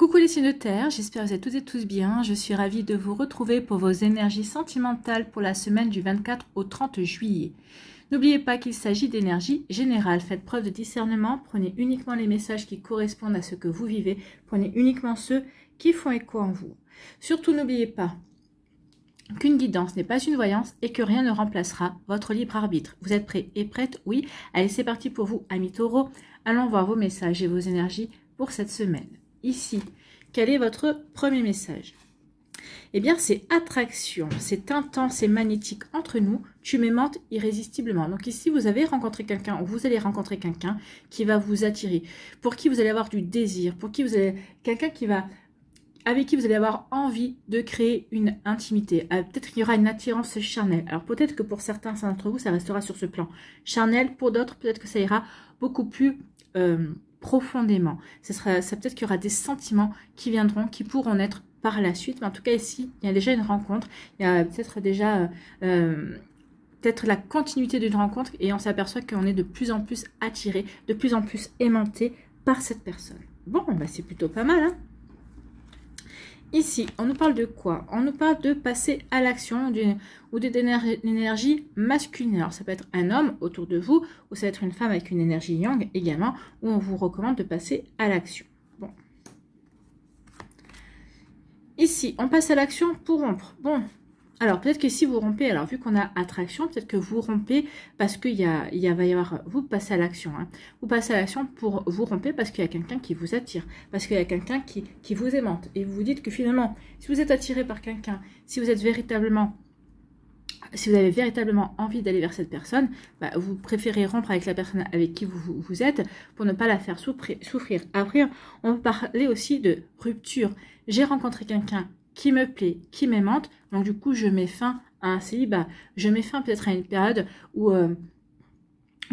Coucou les signes de terre, j'espère que vous êtes toutes et tous bien. Je suis ravie de vous retrouver pour vos énergies sentimentales pour la semaine du 24 au 30 juillet. N'oubliez pas qu'il s'agit d'énergie générale. Faites preuve de discernement, prenez uniquement les messages qui correspondent à ce que vous vivez, prenez uniquement ceux qui font écho en vous. Surtout n'oubliez pas qu'une guidance n'est pas une voyance et que rien ne remplacera votre libre arbitre. Vous êtes prêts et prêtes? Oui. Allez, c'est parti pour vous, amis taureaux. Allons voir vos messages et vos énergies pour cette semaine. Ici, quel est votre premier message? Eh bien, c'est attraction, c'est intense, c'est magnétique entre nous, tu m'aimantes irrésistiblement. Donc ici, vous avez rencontré quelqu'un, ou vous allez rencontrer quelqu'un qui va vous attirer, pour qui vous allez avoir du désir, pour qui vous allez, quelqu'un qui va, avec qui vous allez avoir envie de créer une intimité. Peut-être qu'il y aura une attirance charnelle. Alors peut-être que pour certains d'entre vous, ça restera sur ce plan charnel, pour d'autres, peut-être que ça ira beaucoup plus profondément. Ça peut-être qu'il y aura des sentiments qui viendront, qui pourront naître par la suite. Mais en tout cas, ici, il y a déjà une rencontre. Il y a peut-être déjà peut-être la continuité d'une rencontre et on s'aperçoit qu'on est de plus en plus attiré, de plus en plus aimanté par cette personne. Bon, bah, c'est plutôt pas mal, hein. Ici, on nous parle de quoi? On nous parle de passer à l'action ou d'énergie masculine. Alors, ça peut être un homme autour de vous, ou ça peut être une femme avec une énergie yang également, où on vous recommande de passer à l'action. Bon. Ici, on passe à l'action pour rompre. Bon, alors peut-être que si vous rompez, alors vu qu'on a attraction, peut-être que vous rompez parce qu'il va y avoir, vous passez à l'action. Hein. Vous passez à l'action pour vous rompez parce qu'il y a quelqu'un qui vous attire, parce qu'il y a quelqu'un qui vous aimante. Et vous vous dites que finalement, si vous êtes attiré par quelqu'un, si vous avez véritablement envie d'aller vers cette personne, bah, vous préférez rompre avec la personne avec qui vous êtes pour ne pas la faire souffrir. Après, on peut parler aussi de rupture. J'ai rencontré quelqu'un qui me plaît, qui m'aimante, donc du coup je mets fin à un célibat, je mets fin peut-être à une période où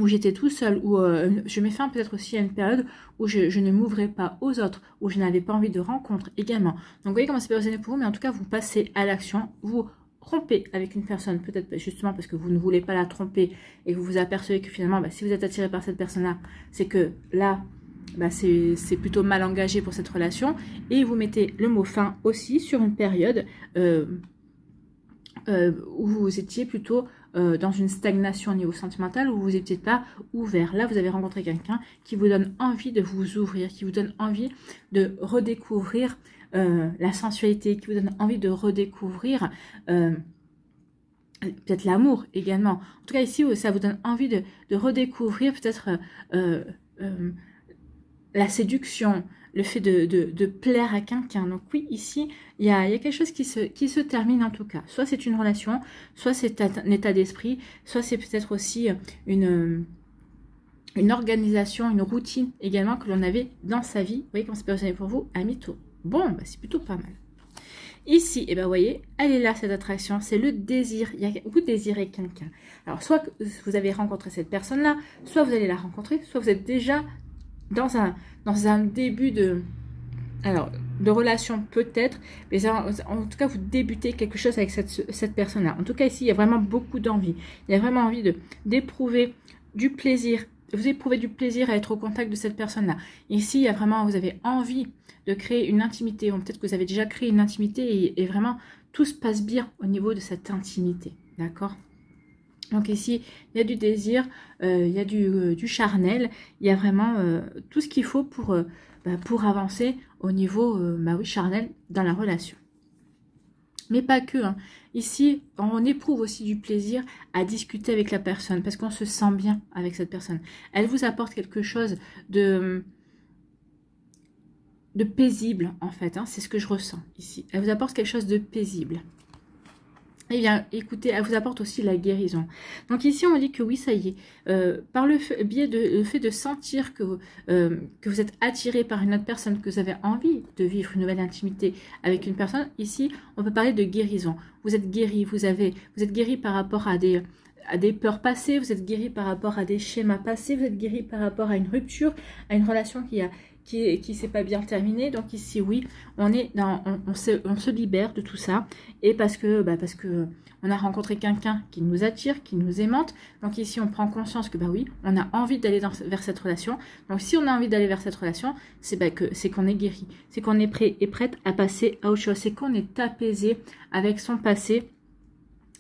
j'étais tout seul, ou je mets fin peut-être aussi à une période où je ne m'ouvrais pas aux autres, où je n'avais pas envie de rencontre également. Donc vous voyez comment c'est pas pour vous, mais en tout cas vous passez à l'action, vous rompez avec une personne, peut-être justement parce que vous ne voulez pas la tromper et que vous vous apercevez que finalement bah, si vous êtes attiré par cette personne-là, c'est que là bah, c'est plutôt mal engagé pour cette relation, et vous mettez le mot fin aussi sur une période où vous étiez plutôt dans une stagnation au niveau sentimental, où vous n'étiez pas ouvert. Là, vous avez rencontré quelqu'un qui vous donne envie de vous ouvrir, qui vous donne envie de redécouvrir la sensualité, qui vous donne envie de redécouvrir peut-être l'amour également. En tout cas, ici, ça vous donne envie de redécouvrir peut-être la séduction, le fait de plaire à quelqu'un. Donc oui, ici, il y a quelque chose qui se termine en tout cas. Soit c'est une relation, soit c'est un état d'esprit, soit c'est peut-être aussi une organisation, une routine également que l'on avait dans sa vie. Vous voyez comment c'est personnel pour vous, amis taureaux. Bon, bah, c'est plutôt pas mal. Ici, et ben, vous voyez, elle est là, cette attraction, c'est le désir. Vous désirez quelqu'un. Alors, soit vous avez rencontré cette personne-là, soit vous allez la rencontrer, soit vous êtes déjà dans un début de relation peut-être, mais en tout cas vous débutez quelque chose avec cette personne-là. En tout cas ici il y a vraiment beaucoup d'envie, il y a vraiment envie d'éprouver du plaisir, vous éprouvez du plaisir à être au contact de cette personne-là. Ici il y a vraiment, vous avez envie de créer une intimité, ou peut-être que vous avez déjà créé une intimité et vraiment tout se passe bien au niveau de cette intimité, d'accord? Donc ici, il y a du désir, il y a du charnel, il y a vraiment tout ce qu'il faut pour avancer au niveau oui, charnel dans la relation. Mais pas que. Hein. Ici, on éprouve aussi du plaisir à discuter avec la personne parce qu'on se sent bien avec cette personne. Elle vous apporte quelque chose de paisible en fait. Hein. C'est ce que je ressens ici. Elle vous apporte quelque chose de paisible. Eh bien, écoutez, elle vous apporte aussi la guérison. Donc ici, on dit que oui, ça y est. Par le fait de sentir que vous êtes attiré par une autre personne, que vous avez envie de vivre une nouvelle intimité avec une personne, ici, on peut parler de guérison. Vous êtes guéri, vous êtes guéri par rapport à des peurs passées, vous êtes guéri par rapport à des schémas passés, vous êtes guéri par rapport à une rupture, à une relation qui qui s'est pas bien terminé. Donc ici, oui, on est dans, on se libère de tout ça. Et parce que on a rencontré quelqu'un qui nous attire, qui nous aimante. Donc ici, on prend conscience que oui, on a envie d'aller vers cette relation. Donc si on a envie d'aller vers cette relation, c'est qu'on est guéri, c'est qu'on est prêt et prête à passer à autre chose, c'est qu'on est apaisé avec son passé.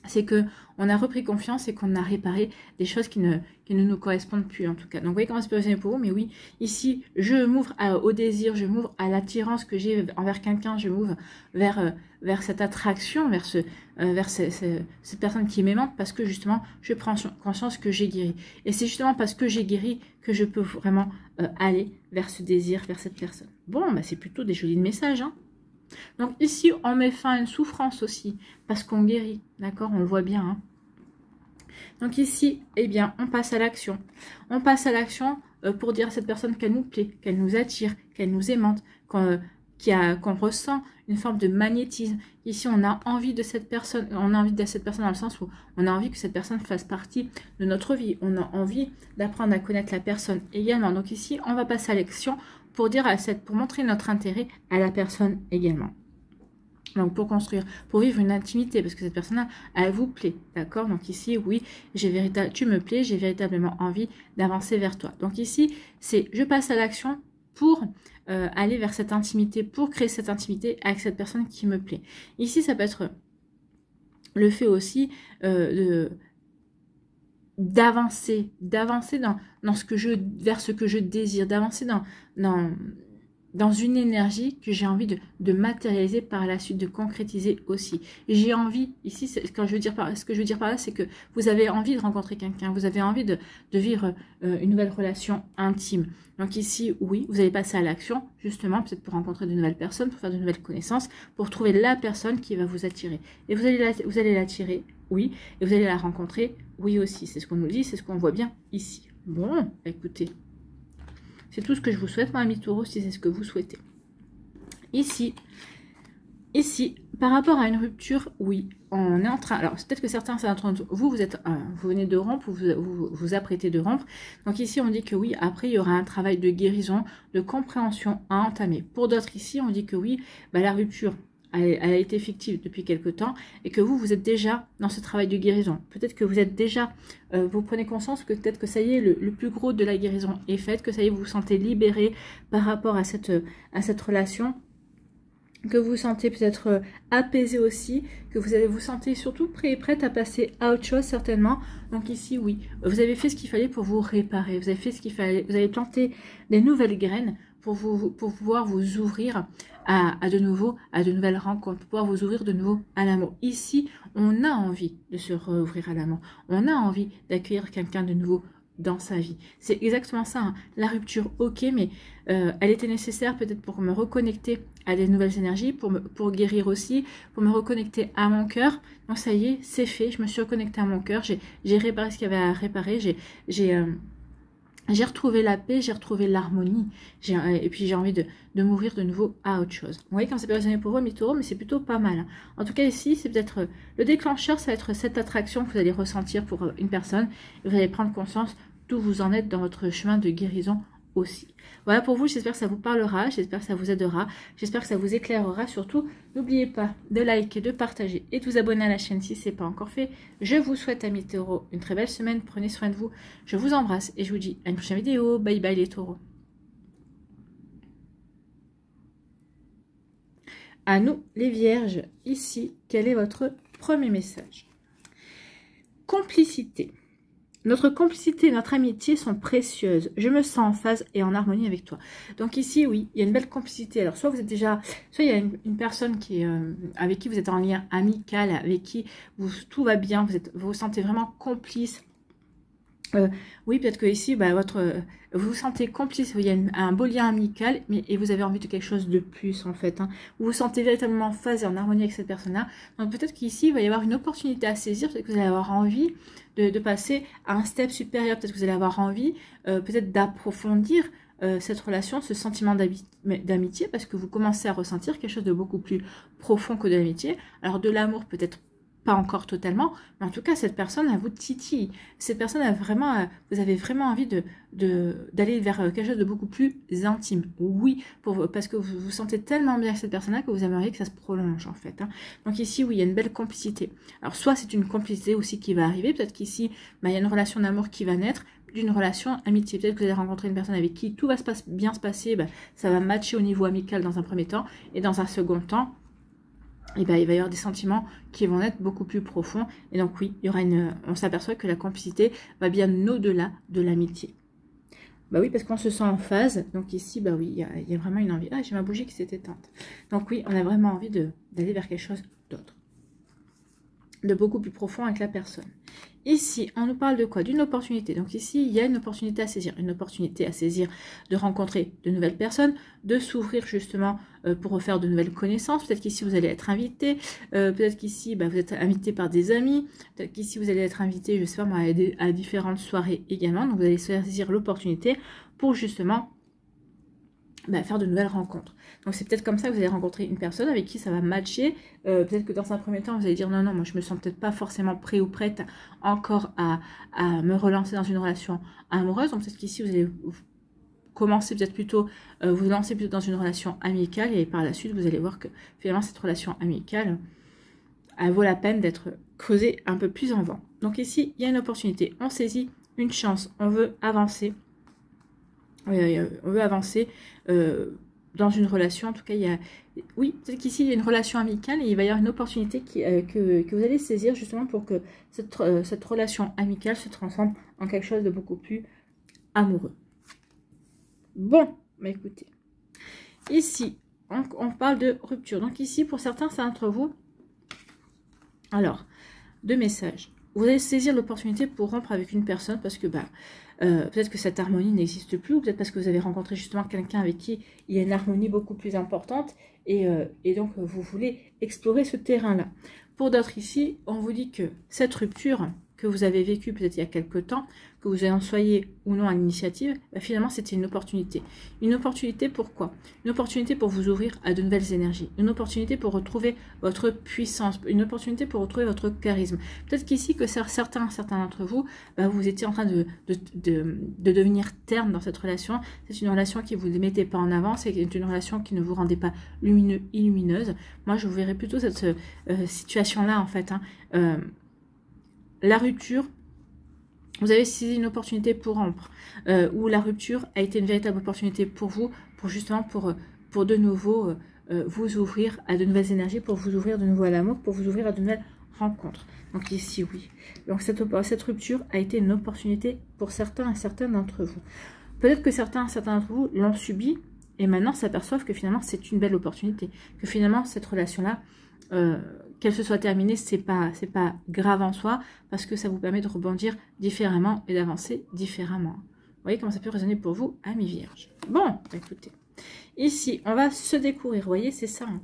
C'est que on a repris confiance et qu'on a réparé des choses qui ne nous correspondent plus en tout cas. Donc vous voyez comment c'est positionné pour vous, mais oui, ici je m'ouvre au désir, je m'ouvre à l'attirance que j'ai envers quelqu'un, je m'ouvre vers cette attraction, vers cette personne qui m'aimante parce que justement je prends conscience que j'ai guéri. Et c'est justement parce que j'ai guéri que je peux vraiment aller vers ce désir, vers cette personne. Bon, c'est plutôt des jolis messages, hein. Donc ici, on met fin à une souffrance aussi, parce qu'on guérit, d'accord? On le voit bien, hein. Donc ici, eh bien, on passe à l'action. On passe à l'action pour dire à cette personne qu'elle nous plaît, qu'elle nous attire, qu'elle nous aimante, qu'on ressent une forme de magnétisme. Ici, on a envie de cette personne, on a envie de cette personne dans le sens où on a envie que cette personne fasse partie de notre vie. On a envie d'apprendre à connaître la personne également. Donc ici, on va passer à l'action pour dire pour montrer notre intérêt à la personne également. Donc pour construire, pour vivre une intimité, parce que cette personne-là, elle vous plaît, d'accord? Donc ici, oui, tu me plais, j'ai véritablement envie d'avancer vers toi. Donc ici, c'est je passe à l'action pour aller vers cette intimité, pour créer cette intimité avec cette personne qui me plaît. Ici, ça peut être le fait aussi d'avancer dans ce que vers ce que je désire, d'avancer dans une énergie que j'ai envie de matérialiser par la suite, de concrétiser aussi. J'ai envie, ici, ce que je veux dire par là, c'est que vous avez envie de rencontrer quelqu'un, vous avez envie de vivre une nouvelle relation intime. Donc ici, oui, vous allez passer à l'action, justement, peut-être pour rencontrer de nouvelles personnes, pour faire de nouvelles connaissances, pour trouver la personne qui va vous attirer. Et vous allez l'attirer, oui, et vous allez la rencontrer, oui aussi. C'est ce qu'on nous dit, c'est ce qu'on voit bien ici. Bon, écoutez, c'est tout ce que je vous souhaite, mon ami Taureau, si c'est ce que vous souhaitez. Ici, par rapport à une rupture, oui, on est en train... Alors, peut-être que certains, c'est entre vous, vous venez de rompre, vous apprêtez de rompre. Donc ici, on dit que oui, après, il y aura un travail de guérison, de compréhension à entamer. Pour d'autres, ici, on dit que oui, la rupture... Elle a été fictive depuis quelque temps et que vous êtes déjà dans ce travail de guérison. Peut-être que vous êtes déjà, vous prenez conscience que peut-être que ça y est, le plus gros de la guérison est fait, que ça y est, vous vous sentez libéré par rapport à cette relation, que vous vous sentez peut-être apaisé aussi, que vous sentez surtout prêt et prête à passer à autre chose certainement. Donc ici, oui, vous avez fait ce qu'il fallait pour vous réparer, vous avez fait ce qu'il fallait, vous avez planté des nouvelles graines pour pouvoir vous ouvrir à de nouvelles rencontres, pour pouvoir vous ouvrir de nouveau à l'amour. Ici, on a envie de se rouvrir à l'amour. On a envie d'accueillir quelqu'un de nouveau dans sa vie. C'est exactement ça, hein. La rupture, ok, mais elle était nécessaire peut-être pour me reconnecter à des nouvelles énergies, pour guérir aussi, pour me reconnecter à mon cœur. Donc ça y est, c'est fait, je me suis reconnectée à mon cœur, j'ai réparé ce qu'il y avait à réparer, j'ai retrouvé la paix, j'ai retrouvé l'harmonie, et puis j'ai envie de m'ouvrir de nouveau à autre chose. Vous voyez quand c'est pas résonné pour vous, mes taureaux, mais c'est plutôt pas mal, hein. En tout cas ici, c'est peut-être le déclencheur, ça va être cette attraction que vous allez ressentir pour une personne, et vous allez prendre conscience d'où vous en êtes dans votre chemin de guérison aussi. Voilà pour vous, j'espère que ça vous parlera, j'espère que ça vous aidera, j'espère que ça vous éclairera. Surtout, n'oubliez pas de liker, de partager et de vous abonner à la chaîne si ce n'est pas encore fait. Je vous souhaite, amis taureaux, une très belle semaine, prenez soin de vous, je vous embrasse et je vous dis à une prochaine vidéo. Bye bye les taureaux. À nous les vierges, ici, quel est votre premier message? Complicité. Notre complicité et notre amitié sont précieuses. Je me sens en phase et en harmonie avec toi. Donc ici, oui, il y a une belle complicité. Alors, soit il y a une personne avec qui vous êtes en lien amical, avec qui tout va bien, vous vous sentez vraiment complice. Oui, peut-être que ici, vous vous sentez complice, il y a un beau lien amical, et vous avez envie de quelque chose de plus, en fait, hein. Vous vous sentez véritablement en phase et en harmonie avec cette personne-là. Donc peut-être qu'ici, il va y avoir une opportunité à saisir, peut-être que vous allez avoir envie de passer à un step supérieur, peut-être que vous allez avoir envie peut-être d'approfondir cette relation, ce sentiment d'amitié, parce que vous commencez à ressentir quelque chose de beaucoup plus profond que de l'amitié. Alors de l'amour peut-être pas encore totalement, mais en tout cas, cette personne, elle vous titille. Cette personne, a vraiment, vous avez vraiment envie d'aller vers quelque chose de beaucoup plus intime. Oui, parce que vous vous sentez tellement bien avec cette personne-là que vous aimeriez que ça se prolonge, en fait. Hein. Donc ici, oui, il y a une belle complicité. Alors, soit c'est une complicité aussi qui va arriver, peut-être qu'ici, il y a une relation d'amour qui va naître, d'une relation amitié. Peut-être que vous allez rencontrer une personne avec qui tout va bien se passer, ça va matcher au niveau amical dans un premier temps, et dans un second temps, il va y avoir des sentiments qui vont être beaucoup plus profonds. Et donc oui, il y aura on s'aperçoit que la complicité va bien au-delà de l'amitié. Bah oui, parce qu'on se sent en phase. Donc ici, bah oui, il y a vraiment une envie. Ah, j'ai ma bougie qui s'est éteinte. Donc oui, on a vraiment envie d'aller vers quelque chose d'autre, de beaucoup plus profond avec la personne. Ici, on nous parle de quoi? D'une opportunité. Donc ici, il y a une opportunité à saisir. Une opportunité à saisir de rencontrer de nouvelles personnes, de s'ouvrir justement pour refaire de nouvelles connaissances. Peut-être qu'ici, vous allez être invité. Peut-être qu'ici, vous êtes invité par des amis. Peut-être qu'ici, vous allez être invité, je ne sais pas moi, à différentes soirées également. Donc vous allez saisir l'opportunité pour justement faire de nouvelles rencontres. Donc c'est peut-être comme ça que vous allez rencontrer une personne avec qui ça va matcher. Peut-être que dans un premier temps, vous allez dire non, moi je me sens peut-être pas forcément prêt ou prête encore à me relancer dans une relation amoureuse. Donc peut-être qu'ici, vous allez commencer peut-être plutôt, vous lancer plutôt dans une relation amicale et par la suite, vous allez voir que finalement cette relation amicale, elle vaut la peine d'être creusée un peu plus en avant. Donc ici, il y a une opportunité. On saisit une chance. On veut avancer. On veut avancer dans une relation. En tout cas, oui, peut-être qu'ici, il y a une relation amicale et il va y avoir une opportunité que vous allez saisir justement pour que cette relation amicale se transforme en quelque chose de beaucoup plus amoureux. Bon, écoutez, ici, on parle de rupture. Donc ici, pour certains, c'est entre vous. Alors, deux messages. Vous allez saisir l'opportunité pour rompre avec une personne parce que peut-être que cette harmonie n'existe plus, ou peut-être parce que vous avez rencontré justement quelqu'un avec qui il y a une harmonie beaucoup plus importante et donc vous voulez explorer ce terrain-là. Pour d'autres ici, on vous dit que cette rupture que vous avez vécue peut-être il y a quelque temps, que vous en soyez ou non à l'initiative, finalement c'était une opportunité. Une opportunité pourquoi? Une opportunité pour vous ouvrir à de nouvelles énergies, une opportunité pour retrouver votre puissance, une opportunité pour retrouver votre charisme. Peut-être qu'ici, que certains d'entre vous, vous étiez en train de devenir terne dans cette relation. C'est une relation qui vous ne mettez pas en avant, c'est une relation qui ne vous rendait pas lumineux et lumineuse. Moi, je vous verrais plutôt cette situation-là, en fait. La rupture, vous avez saisi une opportunité pour rompre, ou la rupture a été une véritable opportunité pour vous, pour justement pour de nouveau vous ouvrir à de nouvelles énergies, pour vous ouvrir de nouveau à l'amour, pour vous ouvrir à de nouvelles rencontres. Donc ici, oui. Donc cette rupture a été une opportunité pour certains et certaines d'entre vous. Peut-être que certains d'entre vous l'ont subi et maintenant s'aperçoivent que finalement c'est une belle opportunité, que finalement cette relation-là, qu'elle se soit terminée, c'est pas grave en soi, parce que ça vous permet de rebondir différemment et d'avancer différemment. Vous voyez comment ça peut résonner pour vous, amis vierges. Bon, écoutez, ici, on va se découvrir, vous voyez, c'est ça. Hein.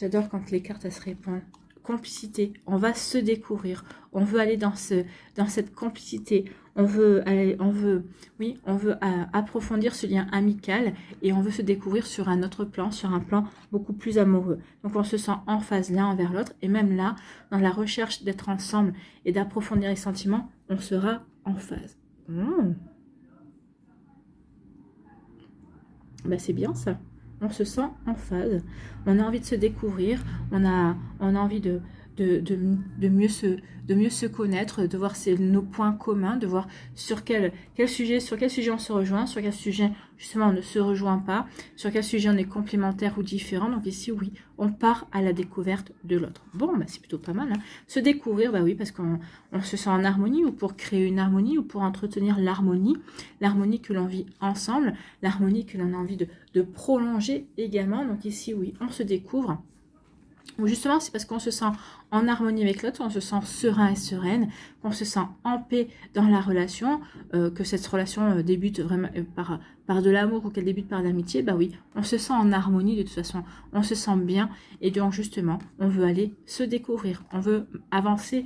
J'adore quand les cartes, elles se répondent. Complicité, on va se découvrir, on veut aller dans cette complicité, on veut approfondir ce lien amical et on veut se découvrir sur un autre plan, sur un plan beaucoup plus amoureux. Donc on se sent en phase l'un envers l'autre et même là, dans la recherche d'être ensemble et d'approfondir les sentiments, on sera en phase. C'est bien ça. On se sent en phase, on a envie de se découvrir, on a envie de mieux se connaître, de voir nos points communs, de voir sur quel sujet on se rejoint, sur quel sujet justement on ne se rejoint pas, sur quel sujet on est complémentaire ou différent. Donc ici, oui, on part à la découverte de l'autre. Bon, c'est plutôt pas mal. Hein. Se découvrir, oui, parce qu'on se sent en harmonie, ou pour créer une harmonie, ou pour entretenir l'harmonie que l'on vit ensemble, l'harmonie que l'on a envie de prolonger également. Donc ici, oui, on se découvre. Ou justement, c'est parce qu'on se sent en harmonie avec l'autre, on se sent serein et sereine, qu'on se sent en paix dans la relation, que cette relation débute vraiment par de l'amour ou qu'elle débute par l'amitié, oui, on se sent en harmonie de toute façon, on se sent bien et donc justement, on veut aller se découvrir, on veut avancer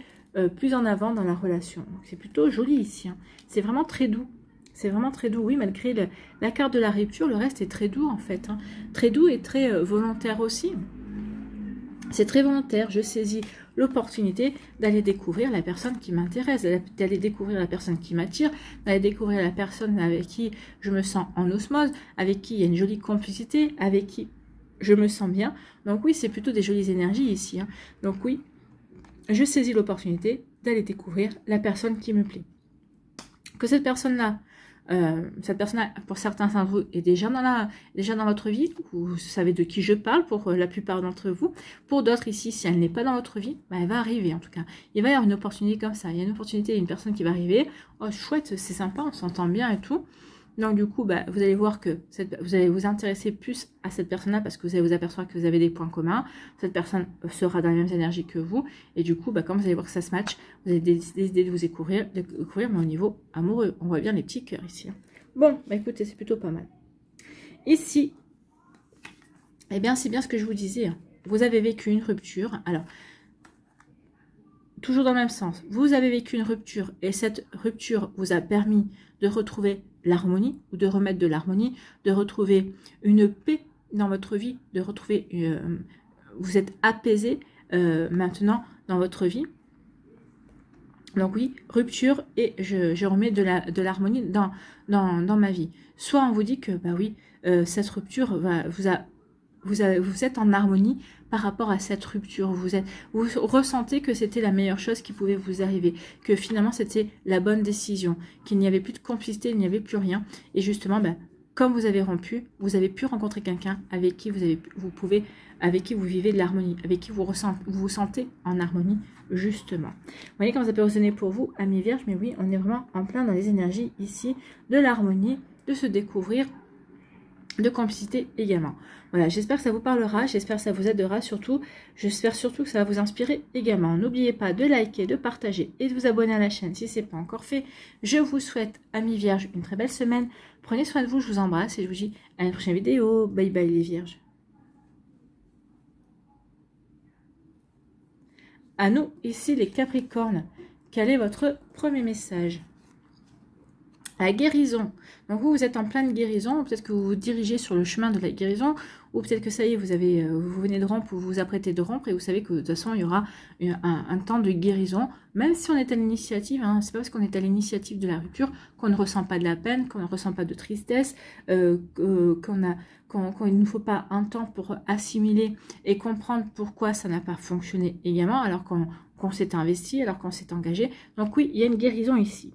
plus en avant dans la relation. C'est plutôt joli ici, hein. C'est vraiment très doux. C'est vraiment très doux, oui, malgré la carte de la rupture, le reste est très doux en fait, hein. Très doux et très volontaire aussi. C'est très volontaire, je saisis l'opportunité d'aller découvrir la personne qui m'intéresse, d'aller découvrir la personne qui m'attire, d'aller découvrir la personne avec qui je me sens en osmose, avec qui il y a une jolie complicité, avec qui je me sens bien. Donc oui, c'est plutôt des jolies énergies ici. Hein. Donc oui, je saisis l'opportunité d'aller découvrir la personne qui me plaît. Que cette personne-là, pour certains d'entre vous, est déjà dans votre vie. Vous savez de qui je parle pour la plupart d'entre vous. Pour d'autres ici, si elle n'est pas dans votre vie, bah, elle va arriver en tout cas. Il va y avoir une opportunité comme ça. Il y a une opportunité, une personne qui va arriver. Oh chouette, c'est sympa, on s'entend bien et tout. Donc du coup, bah, vous allez voir que vous allez vous intéresser plus à cette personne-là parce que vous allez vous apercevoir que vous avez des points communs. Cette personne sera dans les mêmes énergies que vous. Et du coup, bah, quand vous allez voir que ça se match, vous allez décider de vous découvrir, mais au niveau amoureux. On voit bien les petits cœurs ici. Bon, bah, écoutez, c'est plutôt pas mal. Ici, eh bien, c'est bien ce que je vous disais. Hein. Vous avez vécu une rupture. Alors, toujours dans le même sens. Vous avez vécu une rupture et cette rupture vous a permis de retrouver l'harmonie ou de remettre de l'harmonie, de retrouver une paix dans votre vie, de retrouver, vous êtes apaisé maintenant dans votre vie. Donc oui, rupture et je remets de l'harmonie dans ma vie. Soit on vous dit que bah oui, cette rupture vous êtes en harmonie par rapport à cette rupture. Vous ressentez que c'était la meilleure chose qui pouvait vous arriver, que finalement c'était la bonne décision, qu'il n'y avait plus de complicité, il n'y avait plus rien. Et justement, ben, comme vous avez rompu, vous avez pu rencontrer quelqu'un avec qui avec qui vous vivez de l'harmonie, avec qui vous vous sentez en harmonie, justement. Vous voyez comment ça peut résonner pour vous, amis vierges, mais oui, on est vraiment en plein dans les énergies ici, de l'harmonie, de se découvrir, de complicité également. Voilà, j'espère que ça vous parlera, j'espère que ça vous aidera surtout, j'espère surtout que ça va vous inspirer également. N'oubliez pas de liker, de partager et de vous abonner à la chaîne si ce n'est pas encore fait. Je vous souhaite, amis vierges, une très belle semaine. Prenez soin de vous, je vous embrasse et je vous dis à une prochaine vidéo. Bye bye les vierges. À nous, ici les Capricornes, quel est votre premier message ? La guérison. Donc vous êtes en pleine guérison, peut-être que vous vous dirigez sur le chemin de la guérison, ou peut-être que ça y est, vous venez de rompre, ou vous vous apprêtez de rompre, et vous savez que de toute façon, il y aura un temps de guérison, même si on est à l'initiative, hein, c'est pas parce qu'on est à l'initiative de la rupture qu'on ne ressent pas de la peine, qu'on ne ressent pas de tristesse, qu'il ne nous faut pas un temps pour assimiler et comprendre pourquoi ça n'a pas fonctionné également, alors qu'on s'est investi, alors qu'on s'est engagé. Donc oui, il y a une guérison ici.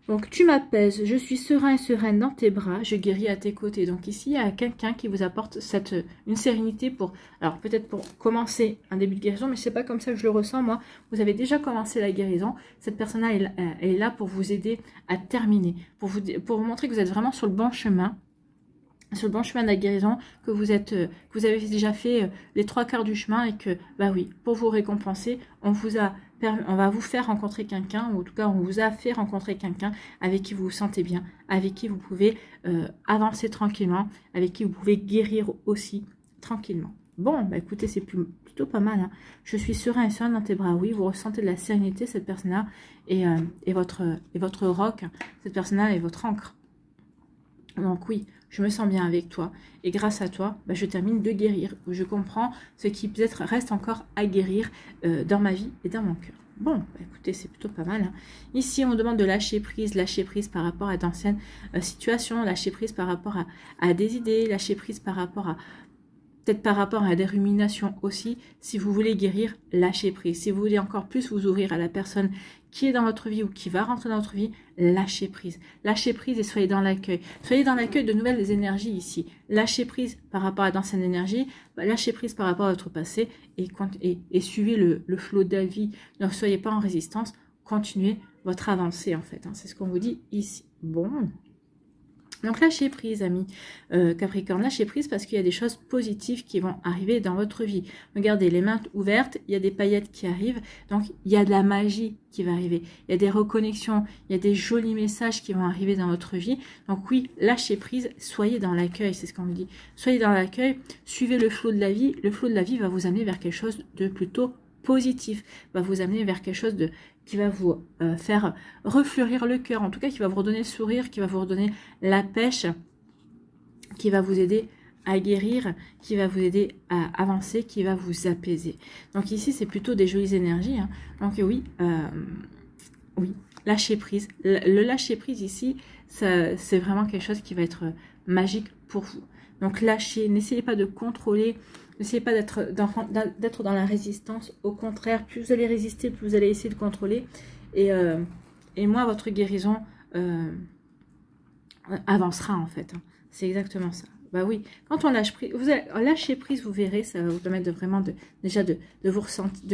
Donc, tu m'apaises, je suis serein et sereine dans tes bras, je guéris à tes côtés. Donc ici, il y a quelqu'un qui vous apporte une sérénité pour, alors peut-être pour commencer un début de guérison, mais c'est pas comme ça que je le ressens, moi. Vous avez déjà commencé la guérison, cette personne-là est là pour vous aider à terminer, pour vous montrer que vous êtes vraiment sur le bon chemin de la guérison, que vous avez déjà fait les 3/4 du chemin et que, bah oui, pour vous récompenser, on va vous faire rencontrer quelqu'un, ou en tout cas, on vous a fait rencontrer quelqu'un avec qui vous vous sentez bien, avec qui vous pouvez avancer tranquillement, avec qui vous pouvez guérir aussi tranquillement. Bon, bah écoutez, c'est plutôt pas mal. Hein. Je suis serein et serein dans tes bras. Oui, vous ressentez de la sérénité, cette personne-là, et votre roc, cette personne-là est votre ancre. Donc oui, je me sens bien avec toi. Et grâce à toi, bah, je termine de guérir. Je comprends ce qui peut-être reste encore à guérir dans ma vie et dans mon cœur. Bon, bah, écoutez, c'est plutôt pas mal. Hein. Ici, on demande de lâcher prise par rapport à d'anciennes situations, lâcher prise par rapport à des idées, lâcher prise par rapport à... Peut-être par rapport à des ruminations aussi. Si vous voulez guérir, lâchez prise. Si vous voulez encore plus vous ouvrir à la personne qui est dans votre vie ou qui va rentrer dans votre vie, lâchez prise. Lâchez prise et soyez dans l'accueil. Soyez dans l'accueil de nouvelles énergies ici. Lâchez prise par rapport à d'anciennes énergies. Lâchez prise par rapport à votre passé et suivez le flot de la vie. Ne soyez pas en résistance. Continuez votre avancée en fait. Hein. C'est ce qu'on vous dit ici. Bon. Donc lâchez prise, amis Capricorne, lâchez prise parce qu'il y a des choses positives qui vont arriver dans votre vie. Regardez, les mains ouvertes, il y a des paillettes qui arrivent, donc il y a de la magie qui va arriver. Il y a des reconnexions, il y a des jolis messages qui vont arriver dans votre vie. Donc oui, lâchez prise, soyez dans l'accueil, c'est ce qu'on vous dit. Soyez dans l'accueil, suivez le flot de la vie. Le flot de la vie va vous amener vers quelque chose de plutôt positif, va vous amener vers quelque chose qui va vous faire refleurir le cœur, en tout cas qui va vous redonner le sourire, qui va vous redonner la pêche, qui va vous aider à guérir, qui va vous aider à avancer, qui va vous apaiser. Donc ici, c'est plutôt des jolies énergies. Hein. Donc oui, oui, lâcher prise. Le lâcher prise ici, c'est vraiment quelque chose qui va être magique pour vous. Donc lâchez, n'essayez pas de contrôler, n'essayez pas d'être dans la résistance. Au contraire, plus vous allez résister, plus vous allez essayer de contrôler. Et moins votre guérison avancera en fait. C'est exactement ça. Bah oui, quand on lâche prise, vous allez lâcher prise, vous verrez, ça va vous permettre vraiment déjà de vous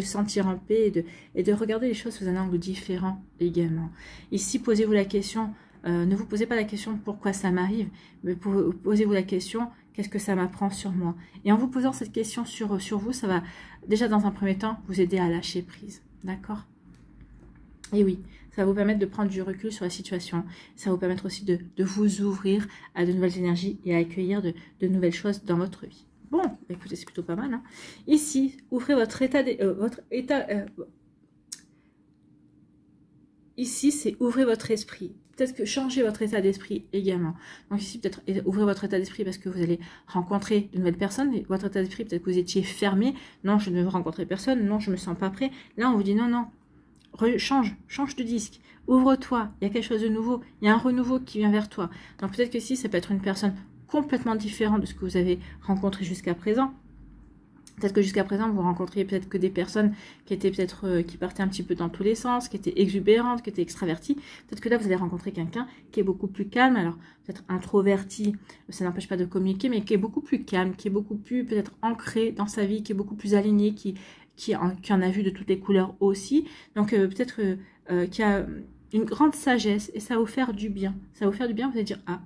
sentir en paix et de regarder les choses sous un angle différent également. Ici, posez-vous la question, ne vous posez pas la question pourquoi ça m'arrive, mais posez-vous la question qu'est-ce que ça m'apprend sur moi. Et en vous posant cette question sur vous, ça va déjà dans un premier temps vous aider à lâcher prise. D'accord? Et oui, ça va vous permettre de prendre du recul sur la situation. Ça va vous permettre aussi de vous ouvrir à de nouvelles énergies et à accueillir de nouvelles choses dans votre vie. Bon, écoutez, c'est plutôt pas mal. Hein. Ici, ouvrez votre état... Ici, c'est ouvrez votre esprit. Peut-être que changez votre état d'esprit également. Donc ici, peut-être ouvrez votre état d'esprit parce que vous allez rencontrer de nouvelles personnes. Et votre état d'esprit, peut-être que vous étiez fermé. Non, je ne veux rencontrer personne. Non, je ne me sens pas prêt. Là, on vous dit non, non. Change de disque, ouvre-toi, il y a quelque chose de nouveau, il y a un renouveau qui vient vers toi. Donc peut-être que si ça peut être une personne complètement différente de ce que vous avez rencontré jusqu'à présent. Peut-être que jusqu'à présent, vous rencontriez peut-être que des personnes qui étaient peut-être qui partaient un petit peu dans tous les sens, qui étaient exubérantes, qui étaient extraverties. Peut-être que là, vous allez rencontrer quelqu'un qui est beaucoup plus calme. Alors, peut-être introverti, ça n'empêche pas de communiquer, mais qui est beaucoup plus calme, qui est beaucoup plus peut-être ancré dans sa vie, qui est beaucoup plus aligné, qui en a vu de toutes les couleurs aussi. Donc, peut-être qui a une grande sagesse et ça va vous faire du bien. Ça va vous faire du bien, vous allez dire, ah,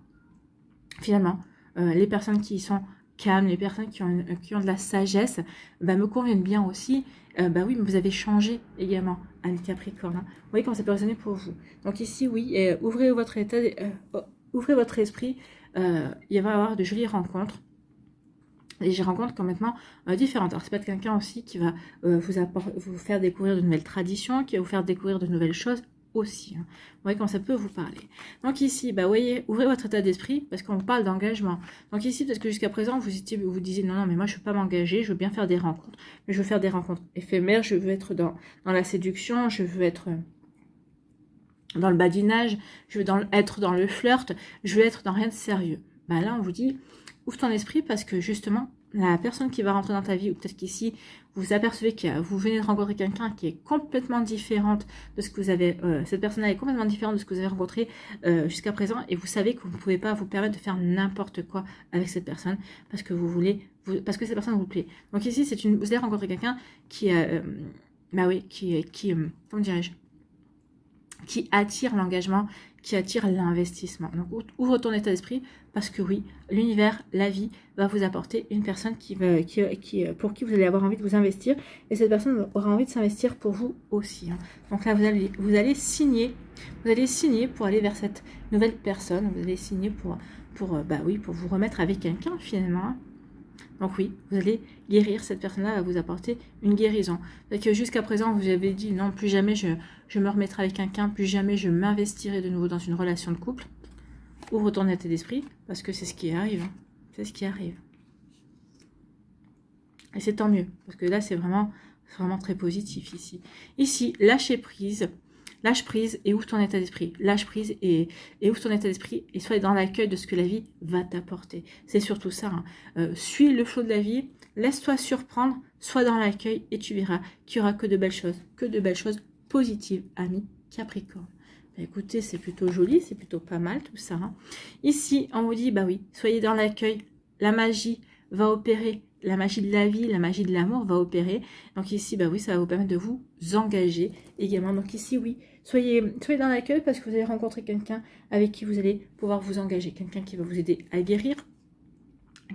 finalement, les personnes qui sont calmes, les personnes qui ont de la sagesse, bah, me conviennent bien aussi. Bah oui, mais vous avez changé également, Anne Capricorne. Hein. Vous voyez comment ça peut résonner pour vous. Donc ici, oui, ouvrez votre état, ouvrez votre esprit. Il va y avoir de jolies rencontres. Et j'ai rencontre complètement différentes. Alors, c'est pas quelqu'un aussi qui va vous faire découvrir de nouvelles traditions, qui va vous faire découvrir de nouvelles choses aussi. Hein. Vous voyez comment ça peut vous parler. Donc ici, bah, vous voyez, ouvrez votre état d'esprit parce qu'on parle d'engagement. Donc ici, peut-être que jusqu'à présent, vous disiez non, non, mais moi, je ne veux pas m'engager, je veux bien faire des rencontres. Mais je veux faire des rencontres éphémères, je veux être dans la séduction, je veux être dans le badinage, je veux être dans le flirt, je veux être dans rien de sérieux. Bah, là, on vous dit, ouvre ton esprit parce que justement, la personne qui va rentrer dans ta vie, ou peut-être qu'ici, vous apercevez que vous venez de rencontrer quelqu'un qui est complètement différente de ce que vous avez, cette personne-là est complètement différente de ce que vous avez rencontré jusqu'à présent, et vous savez que vous ne pouvez pas vous permettre de faire n'importe quoi avec cette personne, parce que parce que cette personne vous plaît. Donc ici, vous allez rencontrer quelqu'un qui, bah oui, comment dirais-je, qui attire l'engagement, qui attire l'investissement. Donc, ouvre ton état d'esprit parce que oui, l'univers, la vie va vous apporter une personne pour qui vous allez avoir envie de vous investir et cette personne aura envie de s'investir pour vous aussi. Hein. Donc là, vous allez signer pour aller vers cette nouvelle personne. Vous allez signer pour vous remettre avec quelqu'un finalement. Hein. Donc oui, vous allez guérir, cette personne-là va vous apporter une guérison. Que jusqu'à présent, vous avez dit non, plus jamais je me remettrai avec quelqu'un, plus jamais je m'investirai de nouveau dans une relation de couple. Ouvre ton état d'esprit, parce que c'est ce qui arrive. Hein. C'est ce qui arrive. Et c'est tant mieux, parce que là, c'est vraiment très positif ici. Ici, lâchez prise. Lâche prise et ouvre ton état d'esprit. Lâche prise et ouvre ton état d'esprit et sois dans l'accueil de ce que la vie va t'apporter. C'est surtout ça. Hein. Suis le flot de la vie, laisse-toi surprendre, sois dans l'accueil et tu verras qu'il n'y aura que de belles choses positives, amis Capricorne. Bah, écoutez, c'est plutôt joli, c'est plutôt pas mal tout ça. Hein. Ici, on vous dit, bah oui, soyez dans l'accueil, la magie va opérer. La magie de la vie, la magie de l'amour va opérer. Donc ici, bah oui, ça va vous permettre de vous engager également. Donc ici, oui, soyez dans l'accueil parce que vous allez rencontrer quelqu'un avec qui vous allez pouvoir vous engager. Quelqu'un qui va vous aider à guérir.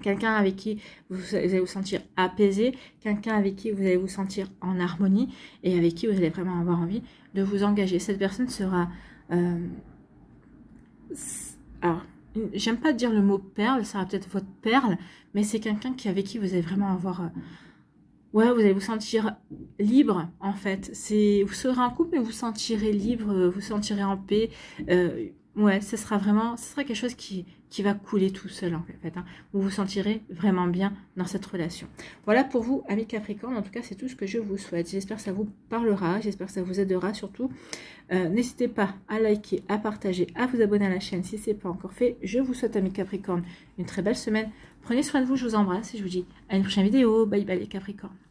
Quelqu'un avec qui vous allez vous sentir apaisé. Quelqu'un avec qui vous allez vous sentir en harmonie. Et avec qui vous allez vraiment avoir envie de vous engager. Cette personne sera... alors... J'aime pas dire le mot perle, ça va peut-être votre perle, mais c'est quelqu'un avec qui vous allez vraiment avoir... ouais, vous allez vous sentir libre, en fait. Vous serez en couple, mais vous sentirez libre, vous sentirez en paix. ouais, ce sera quelque chose qui va couler tout seul en fait. Hein. Vous vous sentirez vraiment bien dans cette relation. Voilà pour vous, amis Capricorne. En tout cas, c'est tout ce que je vous souhaite. J'espère que ça vous parlera. J'espère que ça vous aidera surtout. N'hésitez pas à liker, à partager, à vous abonner à la chaîne si ce n'est pas encore fait. Je vous souhaite, amis Capricorne, une très belle semaine. Prenez soin de vous, je vous embrasse et je vous dis à une prochaine vidéo. Bye bye les Capricornes.